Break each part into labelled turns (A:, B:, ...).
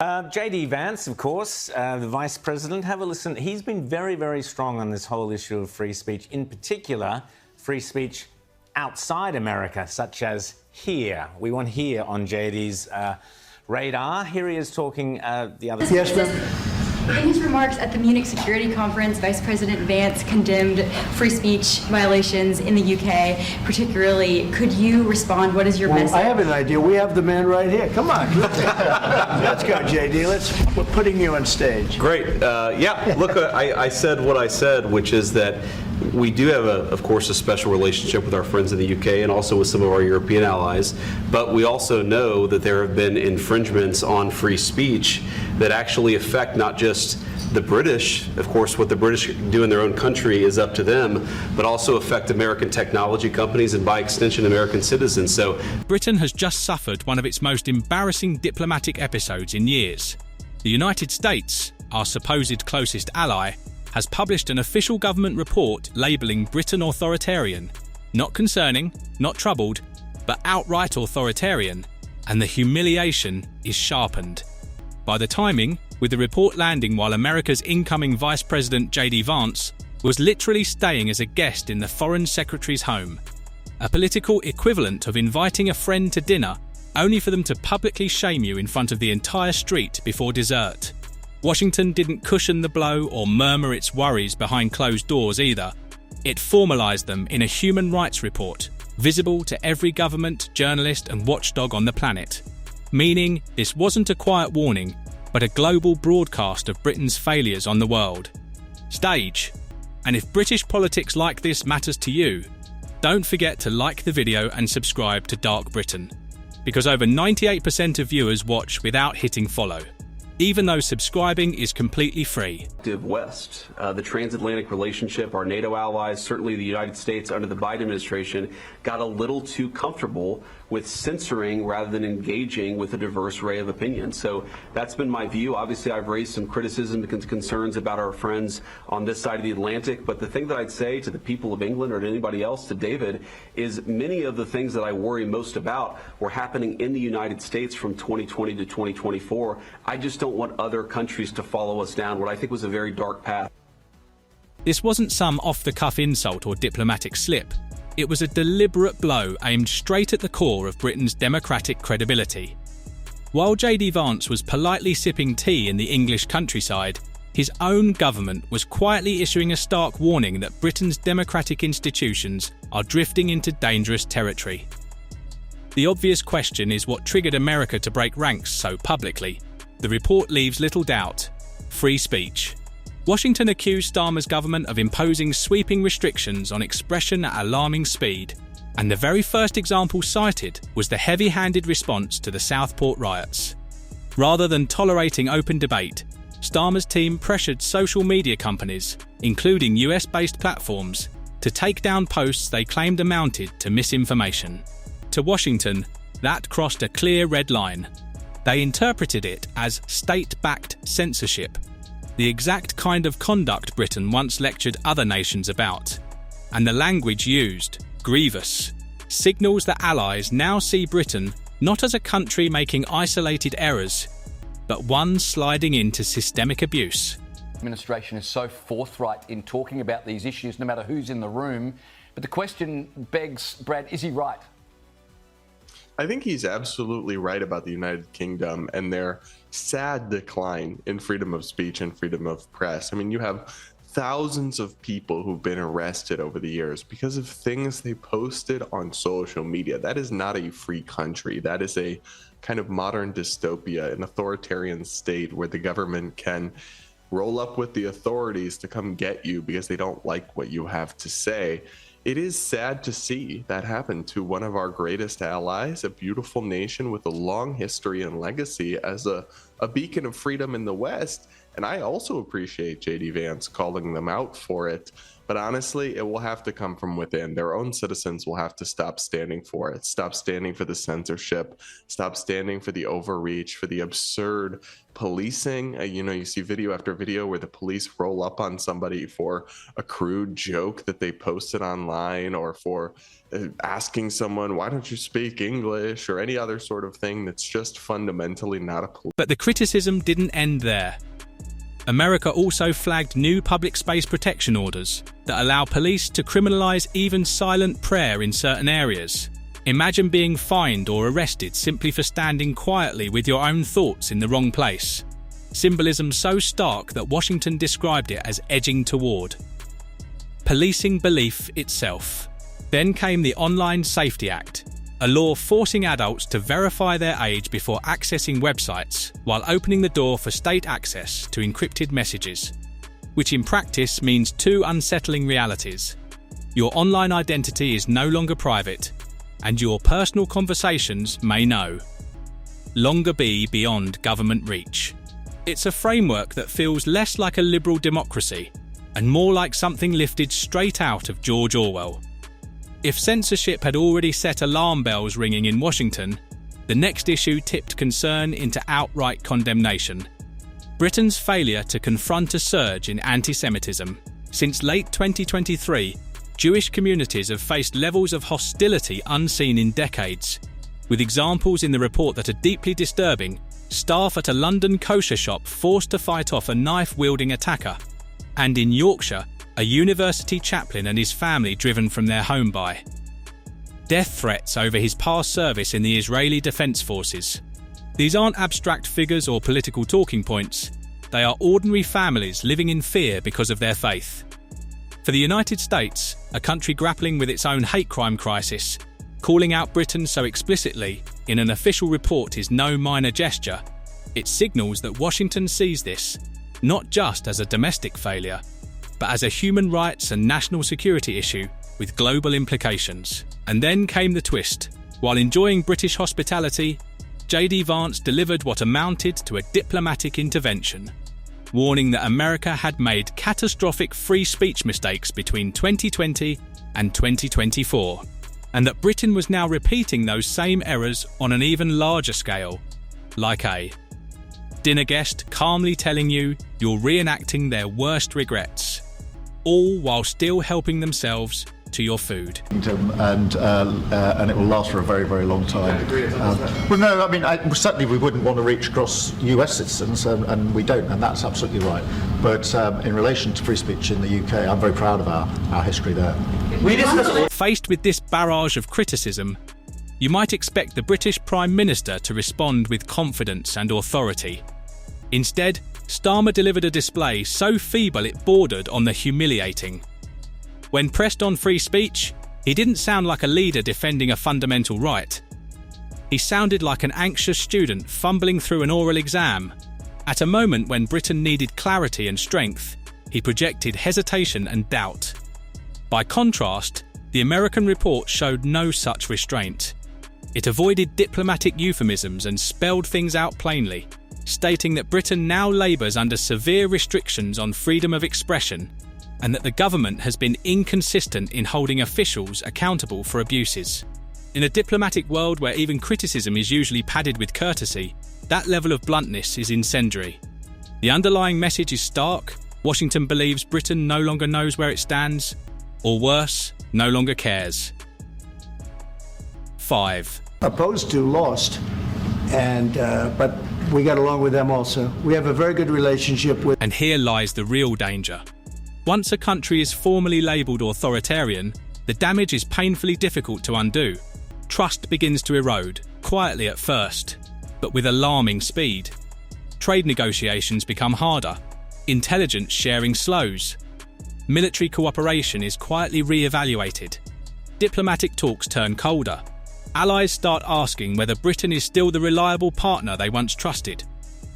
A: JD Vance, of course, the Vice President. Have a listen. He's been very, very strong on this whole issue of free speech, in particular, free speech outside America, such as here. We want here on JD's radar. Here he is talking the other side.
B: Yes, ma'am. In his remarks at the Munich Security Conference, Vice President Vance condemned free speech violations in the UK, particularly. Could you respond? What is your message?
C: I have an idea. We have the man right here. Come on. Let's go, JD. We're putting you on stage.
D: Great. Yeah, look, I said what I said, which is that we do have, of course, a special relationship with our friends in the UK and also with some of our European allies, but we also know that there have been infringements on free speech that actually affect not just the British. Of course, what the British do in their own country is up to them, but also affect American technology companies and by extension American citizens. So
E: Britain has just suffered one of its most embarrassing diplomatic episodes in years. The United States, our supposed closest ally, has published an official government report labelling Britain authoritarian. Not concerning, not troubled, but outright authoritarian, and the humiliation is sharpened. By the timing, with the report landing while America's incoming Vice President JD Vance was literally staying as a guest in the Foreign Secretary's home, a political equivalent of inviting a friend to dinner only for them to publicly shame you in front of the entire street before dessert. Washington didn't cushion the blow or murmur its worries behind closed doors either. It formalised them in a human rights report, visible to every government, journalist and watchdog on the planet. Meaning, this wasn't a quiet warning, but a global broadcast of Britain's failures on the world stage. And if British politics like this matters to you, don't forget to like the video and subscribe to Dark Britain, because over 98% of viewers watch without hitting follow, even though subscribing is completely free.
D: West, the transatlantic relationship, our NATO allies, certainly the United States under the Biden administration, got a little too comfortable with censoring rather than engaging with a diverse array of opinions. So that's been my view. Obviously, I've raised some criticism and concerns about our friends on this side of the Atlantic, but the thing that I'd say to the people of England or to anybody else, to David, is many of the things that I worry most about were happening in the United States from 2020 to 2024. I just don't want other countries to follow us down what I think was a very dark path.
E: This wasn't some off-the-cuff insult or diplomatic slip. It was a deliberate blow aimed straight at the core of Britain's democratic credibility. While JD Vance was politely sipping tea in the English countryside, his own government was quietly issuing a stark warning that Britain's democratic institutions are drifting into dangerous territory. The obvious question is what triggered America to break ranks so publicly. The report leaves little doubt: free speech. Washington accused Starmer's government of imposing sweeping restrictions on expression at alarming speed, and the very first example cited was the heavy-handed response to the Southport riots. Rather than tolerating open debate, Starmer's team pressured social media companies, including US-based platforms, to take down posts they claimed amounted to misinformation. To Washington, that crossed a clear red line. They interpreted it as state-backed censorship, the exact kind of conduct Britain once lectured other nations about. And the language used, grievous, signals that allies now see Britain not as a country making isolated errors, but one sliding into systemic abuse.
F: The administration is so forthright in talking about these issues, no matter who's in the room. But the question begs, Brad, is he right?
G: I think he's absolutely right about the United Kingdom and their sad decline in freedom of speech and freedom of press. I mean, you have thousands of people who've been arrested over the years because of things they posted on social media. That is not a free country. That is a kind of modern dystopia, an authoritarian state where the government can roll up with the authorities to come get you because they don't like what you have to say. It is sad to see that happen to one of our greatest allies, a beautiful nation with a long history and legacy as a beacon of freedom in the West. And I also appreciate JD Vance calling them out for it. But honestly, it will have to come from within. Their own citizens will have to stop standing for it, stop standing for the censorship, stop standing for the overreach, for the absurd policing. You see video after video where the police roll up on somebody for a crude joke that they posted online or for asking someone, why don't you speak English, or any other sort of thing that's just fundamentally not a police.
E: But the criticism didn't end there. America also flagged new public space protection orders that allow police to criminalise even silent prayer in certain areas. Imagine being fined or arrested simply for standing quietly with your own thoughts in the wrong place. Symbolism so stark that Washington described it as edging toward. Policing belief itself. Then came the Online Safety Act, a law forcing adults to verify their age before accessing websites, while opening the door for state access to encrypted messages, which in practice means two unsettling realities. Your online identity is no longer private, and your personal conversations may know longer be beyond government reach. It's a framework that feels less like a liberal democracy and more like something lifted straight out of George Orwell. If censorship had already set alarm bells ringing in Washington, the next issue tipped concern into outright condemnation. Britain's failure to confront a surge in anti-Semitism. Since late 2023, Jewish communities have faced levels of hostility unseen in decades, with examples in the report that are deeply disturbing. Staff at a London kosher shop forced to fight off a knife-wielding attacker, and in Yorkshire, a university chaplain and his family driven from their home by death threats over his past service in the Israeli Defense Forces. These aren't abstract figures or political talking points. They are ordinary families living in fear because of their faith. For the United States, a country grappling with its own hate crime crisis, calling out Britain so explicitly in an official report is no minor gesture. It signals that Washington sees this not just as a domestic failure, but as a human rights and national security issue with global implications. And then came the twist. While enjoying British hospitality, JD Vance delivered what amounted to a diplomatic intervention, warning that America had made catastrophic free speech mistakes between 2020 and 2024, and that Britain was now repeating those same errors on an even larger scale, like a dinner guest calmly telling you you're reenacting their worst regrets, all while still helping themselves to your food.
H: And it will last for a very, very long time. Well, no, I mean, certainly we wouldn't want to reach across US citizens, and we don't, and that's absolutely right. But in relation to free speech in the UK, I'm very proud of our history there.
E: Faced with this barrage of criticism, you might expect the British Prime Minister to respond with confidence and authority. Instead, Starmer delivered a display so feeble it bordered on the humiliating. When pressed on free speech, he didn't sound like a leader defending a fundamental right. He sounded like an anxious student fumbling through an oral exam. At a moment when Britain needed clarity and strength, he projected hesitation and doubt. By contrast, the American report showed no such restraint. It avoided diplomatic euphemisms and spelled things out plainly, stating that Britain now labours under severe restrictions on freedom of expression, and that the government has been inconsistent in holding officials accountable for abuses. In a diplomatic world where even criticism is usually padded with courtesy, that level of bluntness is incendiary. The underlying message is stark. Washington believes Britain no longer knows where it stands, or worse, no longer cares. 5.
C: Opposed to lost, and but we got along with them also. We have a very good relationship with.
E: And here lies the real danger. Once a country is formally labelled authoritarian, the damage is painfully difficult to undo. Trust begins to erode, quietly at first, but with alarming speed. Trade negotiations become harder. Intelligence sharing slows. Military cooperation is quietly re-evaluated. Diplomatic talks turn colder. Allies start asking whether Britain is still the reliable partner they once trusted,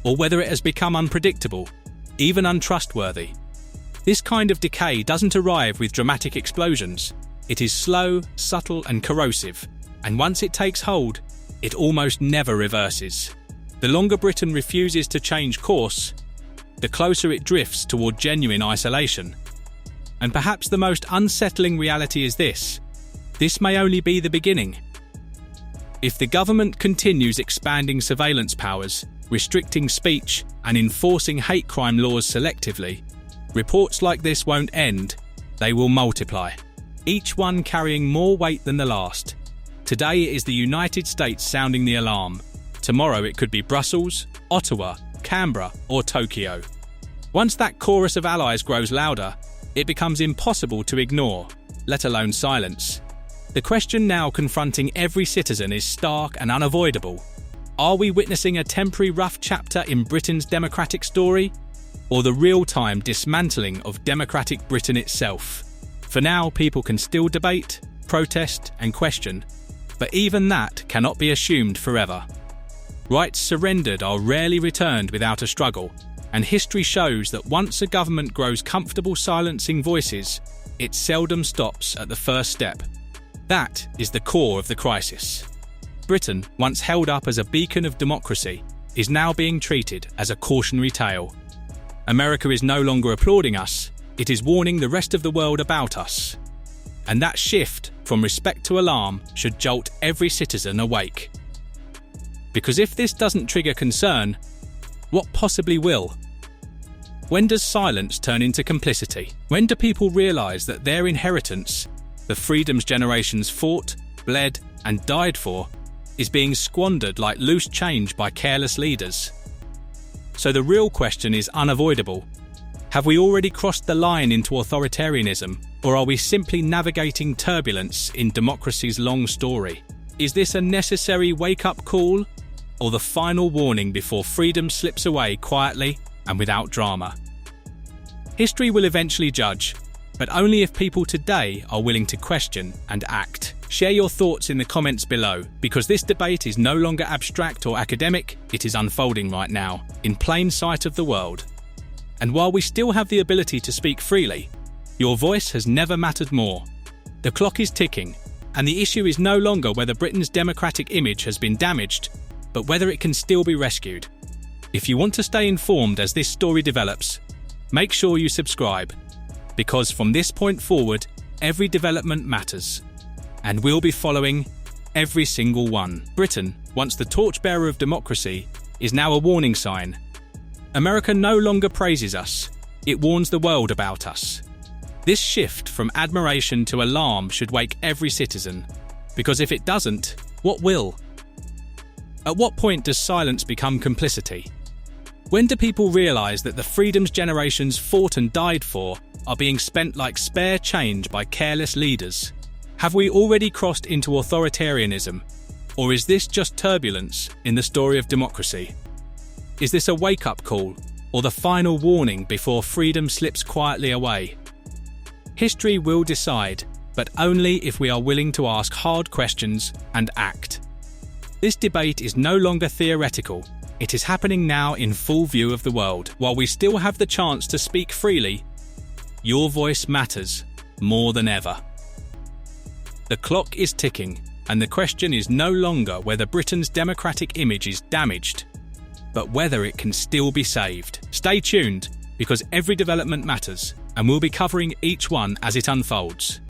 E: or whether it has become unpredictable, even untrustworthy. This kind of decay doesn't arrive with dramatic explosions. It is slow, subtle and corrosive, and once it takes hold, it almost never reverses. The longer Britain refuses to change course, the closer it drifts toward genuine isolation. And perhaps the most unsettling reality is this: this may only be the beginning. If the government continues expanding surveillance powers, restricting speech and enforcing hate crime laws selectively, reports like this won't end, they will multiply. each one carrying more weight than the last. Today it is the United States sounding the alarm. Tomorrow it could be Brussels, Ottawa, Canberra, or Tokyo. Once that chorus of allies grows louder, it becomes impossible to ignore, let alone silence. The question now confronting every citizen is stark and unavoidable. Are we witnessing a temporary rough chapter in Britain's democratic story, or the real-time dismantling of democratic Britain itself? For now, people can still debate, protest, and question, but even that cannot be assumed forever. Rights surrendered are rarely returned without a struggle, and history shows that once a government grows comfortable silencing voices, it seldom stops at the first step. That is the core of the crisis. Britain, once held up as a beacon of democracy, is now being treated as a cautionary tale. America is no longer applauding us, it is warning the rest of the world about us. And that shift from respect to alarm should jolt every citizen awake. Because if this doesn't trigger concern, what possibly will? When does silence turn into complicity? When do people realise that their inheritance, the freedoms generations fought, bled, and died for, is being squandered like loose change by careless leaders? So the real question is unavoidable. Have we already crossed the line into authoritarianism, or are we simply navigating turbulence in democracy's long story? Is this a necessary wake-up call, or the final warning before freedom slips away quietly and without drama? History will eventually judge, but only if people today are willing to question and act. Share your thoughts in the comments below, because this debate is no longer abstract or academic, it is unfolding right now, in plain sight of the world. And while we still have the ability to speak freely, your voice has never mattered more. The clock is ticking, and the issue is no longer whether Britain's democratic image has been damaged, but whether it can still be rescued. If you want to stay informed as this story develops, make sure you subscribe, because from this point forward, every development matters, and we'll be following every single one. Britain, once the torchbearer of democracy, is now a warning sign. America no longer praises us, it warns the world about us. This shift from admiration to alarm should wake every citizen, because if it doesn't, what will? At what point does silence become complicity? When do people realise that the freedoms generations fought and died for are being spent like spare change by careless leaders? Have we already crossed into authoritarianism, or is this just turbulence in the story of democracy? Is this a wake-up call, or the final warning before freedom slips quietly away? History will decide, but only if we are willing to ask hard questions and act. This debate is no longer theoretical, it is happening now in full view of the world. While we still have the chance to speak freely, your voice matters more than ever. The clock is ticking, and the question is no longer whether Britain's democratic image is damaged, but whether it can still be saved. Stay tuned, because every development matters, and we'll be covering each one as it unfolds.